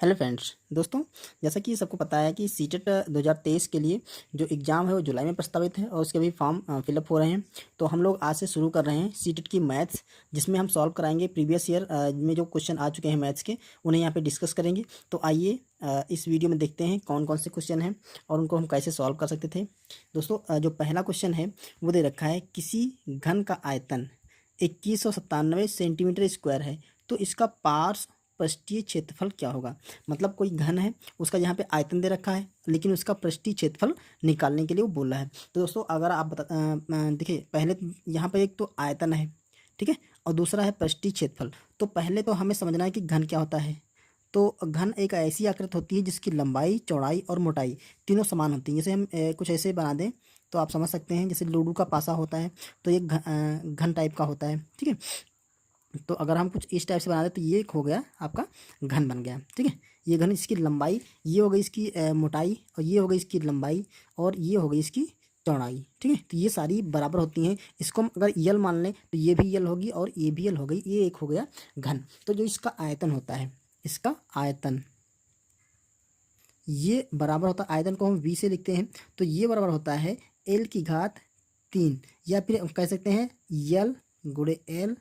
Hello friends दोस्तों, जैसा कि सबको पता है कि सीटेट 2023 के लिए जो एग्ज़ाम है वो जुलाई में प्रस्तावित है और उसके भी फॉर्म फिलअप हो रहे हैं। तो हम लोग आज से शुरू कर रहे हैं सीटेट की मैथ्स, जिसमें हम सॉल्व कराएंगे प्रीवियस ईयर में जो क्वेश्चन आ चुके हैं मैथ्स के, उन्हें यहाँ पे डिस्कस करेंगे। तो आइए इस वीडियो में देखते हैं कौन कौन से क्वेश्चन हैं और उनको हम कैसे सॉल्व कर सकते थे। दोस्तों, जो पहला क्वेश्चन है वो दे रखा है, किसी घन का आयतन 2197 सेंटीमीटर स्क्वायर है, तो इसका पार्श्व पृष्ठीय क्षेत्रफल क्या होगा। मतलब कोई घन है, उसका यहाँ पे आयतन दे रखा है, लेकिन उसका पृष्ठीय क्षेत्रफल निकालने के लिए वो बोला है। तो दोस्तों, अगर आप देखिए, पहले यहाँ पे एक तो आयतन है, ठीक है, और दूसरा है पृष्ठीय क्षेत्रफल। तो पहले तो हमें समझना है कि घन क्या होता है। तो घन एक ऐसी आकृति होती है जिसकी लंबाई, चौड़ाई और मोटाई तीनों समान होती हैं। जैसे हम कुछ ऐसे बना दें तो आप समझ सकते हैं, जैसे लूडो का पासा होता है तो एक घन टाइप का होता है, ठीक है। तो अगर हम कुछ इस टाइप से बना दें तो ये एक हो गया आपका घन बन गया, ठीक है। ये घन, इसकी लंबाई, ये हो गई इसकी मोटाई, और ये हो गई इसकी लंबाई, और ये हो गई इसकी चौड़ाई, ठीक है। तो ये सारी बराबर होती हैं। इसको हम अगर यल मान लें तो ये भी यल होगी और ये भी यल हो गई, ये एक हो गया घन। तो जो इसका आयतन होता है, इसका आयतन ये बराबर होता है, आयतन को हम v से लिखते हैं, तो ये बराबर होता है l की घात 3, या फिर हम कह सकते हैं यल गुणे एल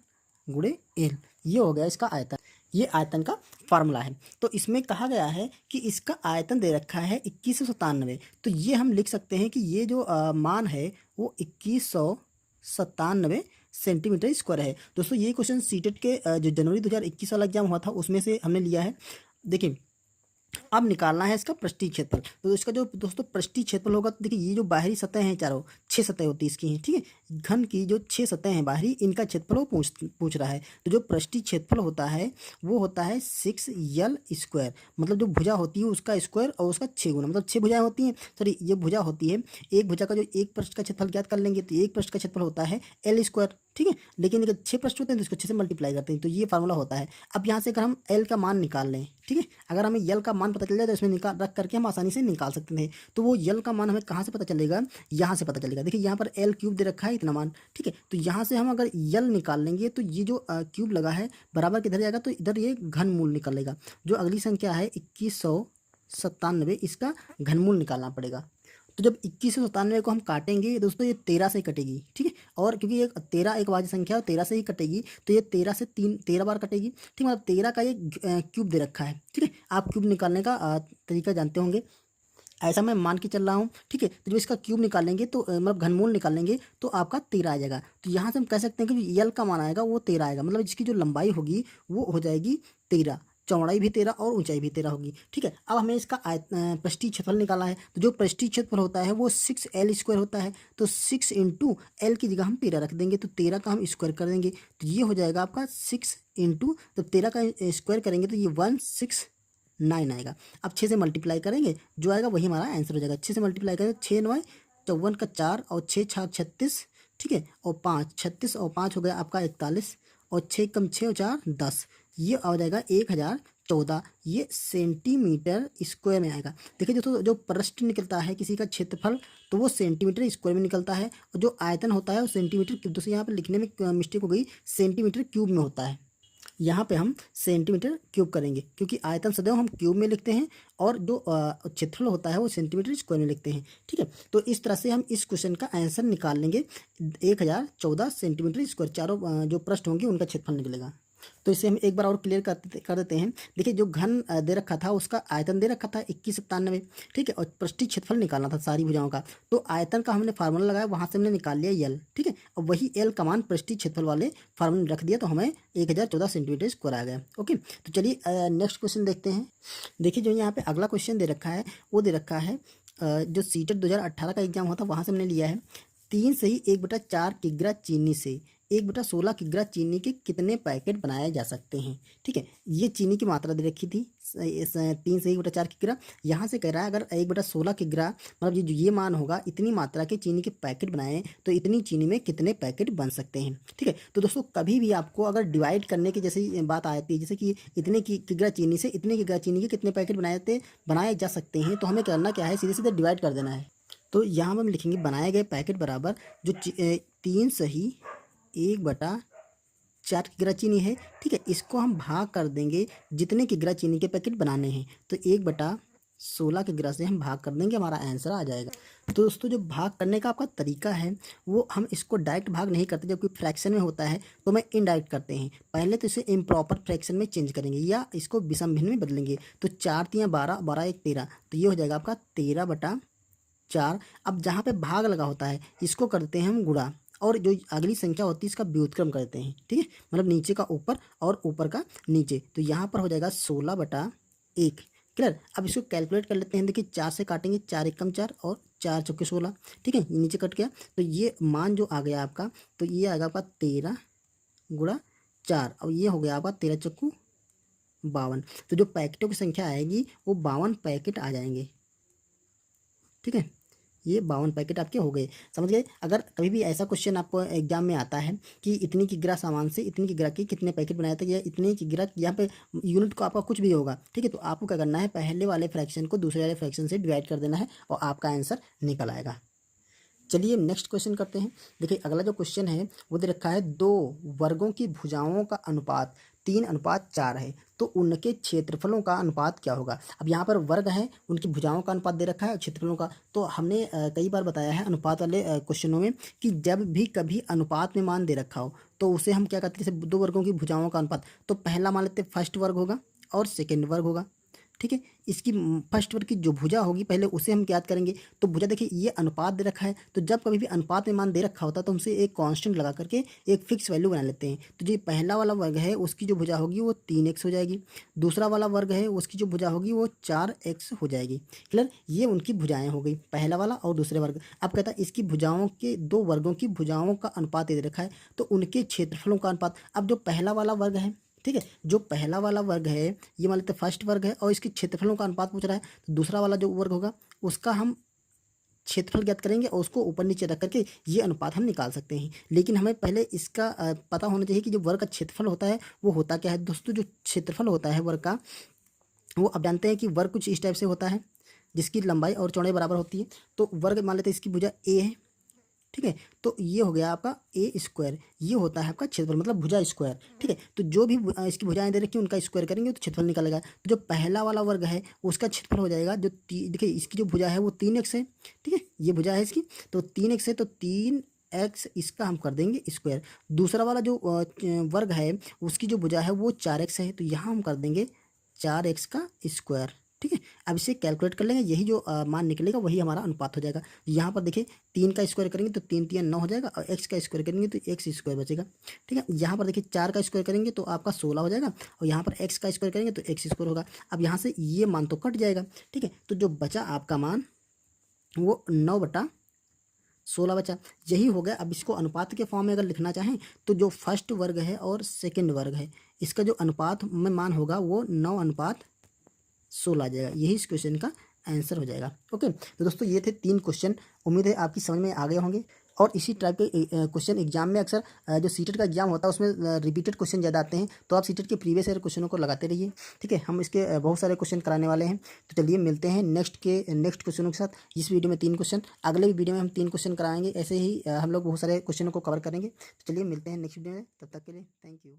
गुणे एल। ये हो गया इसका आयतन। ये आयतन का फार्मूला है। तो इसमें कहा गया है कि इसका आयतन दे रखा है 2197। तो ये हम लिख सकते हैं कि ये जो मान है वो 2197 सेंटीमीटर स्क्वायर है। दोस्तों, ये क्वेश्चन सीटेट के जो जनवरी 2021 वाला एग्जाम हुआ था उसमें से हमने लिया है। देखिए, अब निकालना है इसका पृष्ठीय क्षेत्रफल। तो इसका जो दोस्तों पृष्ठीय क्षेत्रफल होगा, तो देखिए ये जो बाहरी सतह हैं, चारों 6 सतह होती है इसकी हैं, ठीक है। घन की जो 6 सतह हैं बाहरी, इनका क्षेत्रफल वो पूछ रहा है। तो जो पृष्ठीय क्षेत्रफल होता है वो होता है 6l स्क्वायर। मतलब जो भुजा होती है उसका स्क्वायर और उसका 6 गुना, मतलब 6 भुजाएं होती हैं। सॉरी, ये भुजा होती है, एक भुजा का जो एक पृष्ठ का क्षेत्रफल ज्ञात कर लेंगे तो एक पृष्ठ का क्षेत्रफल होता है l स्क्वायर, ठीक है। लेकिन अगर 6 पृष्ठ होते हैं तो इसको 6 से मल्टीप्लाई करते हैं, तो ये फार्मूला होता है। अब यहाँ से अगर हम l का मान निकाल लें, ठीक है, अगर हमें यल का मान पता चल जाए तो इसमें निकाल रख करके हम आसानी से निकाल सकते थे। तो वो यल का मान हमें कहाँ से पता चलेगा, यहाँ से पता चलेगा। देखिए यहाँ पर एल क्यूब दे रखा है इतना मान, ठीक है। तो यहाँ से हम अगर यल निकाल लेंगे तो ये जो क्यूब लगा है बराबर किधर जाएगा, तो इधर ये घनमूल निकलेगा। जो अगली संख्या है 2197, इसका घनमूल निकालना पड़ेगा। तो जब 2197 को हम काटेंगे दोस्तों, ये 13 से कटेगी, ठीक है। और क्योंकि ये 13 एक वाजी संख्या है, 13 से ही कटेगी, तो ये 13 से 13 बार कटेगी, ठीक है। मतलब 13 का ये क्यूब दे रखा है, ठीक है। आप क्यूब निकालने का तरीका जानते होंगे, ऐसा मैं मान के चल रहा हूँ, ठीक है। तो जब इसका क्यूब निकालेंगे तो मतलब घनमूल निकालेंगे तो आपका 13 आ जाएगा। तो यहाँ से हम कह सकते हैं कि यल का मान आएगा वो 13 आएगा। मतलब इसकी जो लंबाई होगी वो हो जाएगी 13, चौड़ाई भी 13 और ऊंचाई भी 13 होगी, ठीक है। अब हमें इसका पृष्ठीय क्षेत्रफल निकालना है। तो जो पृष्ठीय क्षेत्रफल होता है वो 6l स्क्वायर होता है। तो 6 इंटू एल की जगह हम 13 रख देंगे, तो 13 का हम स्क्वायर कर देंगे, तो ये हो जाएगा आपका 6 इंटू, तो 13 का स्क्वायर करेंगे तो ये 169 आएगा। अब 6 से मल्टीप्लाई करेंगे, जो आएगा वही हमारा आंसर हो जाएगा। 6 से मल्टीप्लाई करेंगे, 6 9 54 का 4 और 6 6 36, ठीक है, और 5 36 और 5 हो गया आपका 41, और 6 कम 6 और 4 10, ये आ जाएगा 1014, ये सेंटीमीटर स्क्वायर में आएगा। देखिए दोस्तों, जो पृष्ठ निकलता है किसी का क्षेत्रफल तो वो सेंटीमीटर स्क्वायर में निकलता है, और जो आयतन होता है वो सेंटीमीटर क्यूब। दोस्तों यहाँ पे लिखने में मिस्टेक हो गई, सेंटीमीटर क्यूब में होता है। यहाँ पे हम सेंटीमीटर क्यूब करेंगे, क्योंकि आयतन सदैव हम क्यूब में लिखते हैं और जो क्षेत्रफल होता है वो सेंटीमीटर स्क्वायर में लिखते हैं, ठीक है। तो इस तरह से हम इस क्वेश्चन का आंसर निकाल लेंगे। 1014 सेंटीमीटर स्क्वायर, चारों जो पृष्ठ होंगे उनका क्षेत्रफल निकलेगा। तो इसे हम एक बार और क्लियर कर देते हैं। देखिए, जो घन दे रखा था उसका आयतन दे रखा था 2197, ठीक है, और पृष्ठीय क्षेत्रफल निकालना था सारी भुजाओं का। तो आयतन का हमने फार्मूला लगाया, वहाँ से हमने निकाल लिया यल, ठीक है, और वही एल का मान पृष्ठीय क्षेत्रफल वाले फार्मूले में रख दिया, तो हमें 1014 सेंटीमीटर स्क्वायर आ गया। ओके, तो चलिए नेक्स्ट क्वेश्चन देखते हैं। देखिए, जो यहाँ पे अगला क्वेश्चन दे रखा है वो दे रखा है जो सीटेट 2018 का एग्जाम हुआ था वहाँ से हमने लिया है। 3 सही 1/4 किग्रा चीनी से 1/16 किग्रा चीनी के कितने पैकेट बनाए जा सकते हैं, ठीक है। ये चीनी की मात्रा दे रखी थी 3 से 1/4 किग्रा। यहाँ से कह रहा है अगर 1/16 किग्रा, मतलब ये मान होगा, इतनी मात्रा के चीनी के पैकेट बनाए तो इतनी चीनी में कितने पैकेट बन सकते हैं, ठीक है। तो दोस्तों, कभी भी आपको अगर डिवाइड करने की जैसी बात आती है, जैसे कि इतने की किग्रा चीनी से इतने किग्रा चीनी के कितने पैकेट बनाए जा सकते हैं, तो हमें करना क्या है, सीधे सीधे डिवाइड कर देना है। तो यहाँ हम लिखेंगे बनाए गए पैकेट बराबर जो 3 सही 1/4 4 किग्रा चीनी है, ठीक है, इसको हम भाग कर देंगे जितने किग्रा चीनी के पैकेट बनाने हैं, तो 1/16 किग्रा से हम भाग कर देंगे, हमारा आंसर आ जाएगा। तो दोस्तों जो भाग करने का आपका तरीका है वो हम इसको डायरेक्ट भाग नहीं करते, जब कोई फ्रैक्शन में होता है तो मैं इनडायरेक्ट करते हैं। पहले तो इसे इम्प्रॉपर फ्रैक्शन में चेंज करेंगे या इसको विषम भिन्न में बदलेंगे। तो 4 × 12, 12 × 1 13, तो ये हो जाएगा आपका 13/4। अब जहाँ पे भाग लगा होता है इसको करते हैं हम गुणा, और जो अगली संख्या होती है इसका व्युत्क्रम करते हैं, ठीक है, मतलब नीचे का ऊपर और ऊपर का नीचे। तो यहाँ पर हो जाएगा 16/1। क्लियर। अब इसको कैलकुलेट कर लेते हैं। देखिए 4 से काटेंगे, 4 एकम 4 और 4 चौके 16, ठीक है, ये नीचे कट गया। तो ये मान जो आ गया आपका, तो ये आएगा आपका 13 × 4 और ये हो गया आपका 13 चौकू 52। तो जो पैकेटों की संख्या आएगी वो 52 पैकेट आ जाएंगे, ठीक है, ये 52 पैकेट आपके हो गए। समझ गए। अगर कभी भी ऐसा क्वेश्चन आपको एग्जाम में आता है कि इतनी किग्रा सामान से इतनी किग्रा के कितने पैकेट बनाया था, या इतनी किग्रा, यहाँ पे यूनिट को आपका कुछ भी होगा, ठीक है, तो आपको क्या करना है, पहले वाले फ्रैक्शन को दूसरे वाले फ्रैक्शन से डिवाइड कर देना है और आपका आंसर निकल आएगा। चलिए नेक्स्ट क्वेश्चन करते हैं। देखिए अगला जो क्वेश्चन है वो दे रखा है, 2 वर्गों की भुजाओं का अनुपात 3:4 है, तो उनके क्षेत्रफलों का अनुपात क्या होगा। अब यहाँ पर वर्ग है, उनकी भुजाओं का अनुपात दे रखा है, क्षेत्रफलों का। तो हमने कई बार बताया है अनुपात वाले क्वेश्चनों में कि जब भी कभी अनुपात में मान दे रखा हो तो उसे हम क्या करते हैं, जैसे 2 वर्गों की भुजाओं का अनुपात, तो पहला मान लेते हैं फर्स्ट वर्ग होगा और सेकेंड वर्ग होगा, ठीक है। इसकी फर्स्ट वर्ग की जो भुजा होगी पहले उसे हम याद करेंगे। तो भुजा देखिए ये अनुपात दे रखा है, तो जब कभी भी अनुपात में मान दे रखा होता है तो हमसे एक कांस्टेंट लगा करके एक फिक्स वैल्यू बना लेते हैं। तो जो पहला वाला वर्ग है उसकी जो भुजा होगी वो 3x हो जाएगी, दूसरा वाला वर्ग है उसकी जो भुजा होगी वो 4x हो जाएगी। क्लियर। ये उनकी भुजाएं हो गई, पहला वाला और दूसरे वर्ग। अब कहता है इसकी भुजाओं के 2 वर्गों की भुजाओं का अनुपात दे रखा है, तो उनके क्षेत्रफलों का अनुपात। अब जो पहला वाला वर्ग है, ठीक है, जो पहला वाला वर्ग है ये मान लेते हैं फर्स्ट वर्ग है और इसके क्षेत्रफलों का अनुपात पूछ रहा है, तो दूसरा वाला जो वर्ग होगा उसका हम क्षेत्रफल ज्ञात करेंगे और उसको ऊपर नीचे रख करके ये अनुपात हम निकाल सकते हैं। लेकिन हमें पहले इसका पता होना चाहिए कि जो वर्ग का क्षेत्रफल होता है वो होता क्या है। दोस्तों जो क्षेत्रफल होता है वर्ग का, वो आप जानते हैं कि वर्ग कुछ इस टाइप से होता है जिसकी लंबाई और चौड़ाई बराबर होती है। तो वर्ग मान लेते हैं इसकी भुजा ए है, ठीक है, तो ये हो गया आपका A², ये होता है आपका क्षेत्रफल, मतलब भुजा स्क्वायर, ठीक है। तो जो भी इसकी भुजाएं दे रखी हैं उनका स्क्वायर करेंगे तो क्षेत्रफल निकलेगा। तो जो पहला वाला वर्ग है उसका क्षेत्रफल हो जाएगा, जो देखिए इसकी जो भुजा है वो 3x है, ठीक है, ये भुजा है इसकी, तो 3x है, तो 3x इसका हम कर देंगे स्क्वायर। दूसरा वाला जो वर्ग है उसकी जो भुजा है वो 4x है, तो यहाँ हम कर देंगे 4x का स्क्वायर, ठीक है। अब इसे कैलकुलेट कर लेंगे, यही जो मान निकलेगा वही हमारा अनुपात हो जाएगा। यहाँ पर देखिए 3 का स्क्वायर करेंगे तो 3 × 3 = 9 हो जाएगा, और x का स्क्वायर करेंगे तो x² बचेगा, ठीक है। यहाँ पर देखिए 4 का स्क्वायर करेंगे तो आपका 16 हो जाएगा, और यहाँ पर x का स्क्वायर करेंगे तो x² होगा। अब यहाँ से ये मान तो कट जाएगा, ठीक है, तो जो बचा आपका मान वो 9/16 बचा, यही हो गया। अब इसको अनुपात के फॉर्म में अगर लिखना चाहें तो जो फर्स्ट वर्ग है और सेकेंड वर्ग है इसका जो अनुपात में मान होगा वो 9:16 आ जाएगा, यही इस क्वेश्चन का आंसर हो जाएगा। ओके, तो दोस्तों ये थे 3 क्वेश्चन, उम्मीद है आपकी समझ में आ गए होंगे। और इसी टाइप के क्वेश्चन एग्जाम में अक्सर जो सीटेट का एग्जाम होता है उसमें रिपीटेड क्वेश्चन ज़्यादा आते हैं, तो आप सीटेट के प्रीवियस ईयर क्वेश्चनों को लगाते रहिए, ठीक है। हम इसके बहुत सारे क्वेश्चन कराने वाले हैं, तो चलिए मिलते हैं नेक्स्ट क्वेश्चनों के साथ। इस वीडियो में 3 क्वेश्चन, अगले वीडियो में हम 3 क्वेश्चन कराएंगे, ऐसे ही हम लोग बहुत सारे क्वेश्चनों को कवर करेंगे। तो चलिए मिलते हैं नेक्स्ट वीडियो में, तब तक के लिए थैंक यू।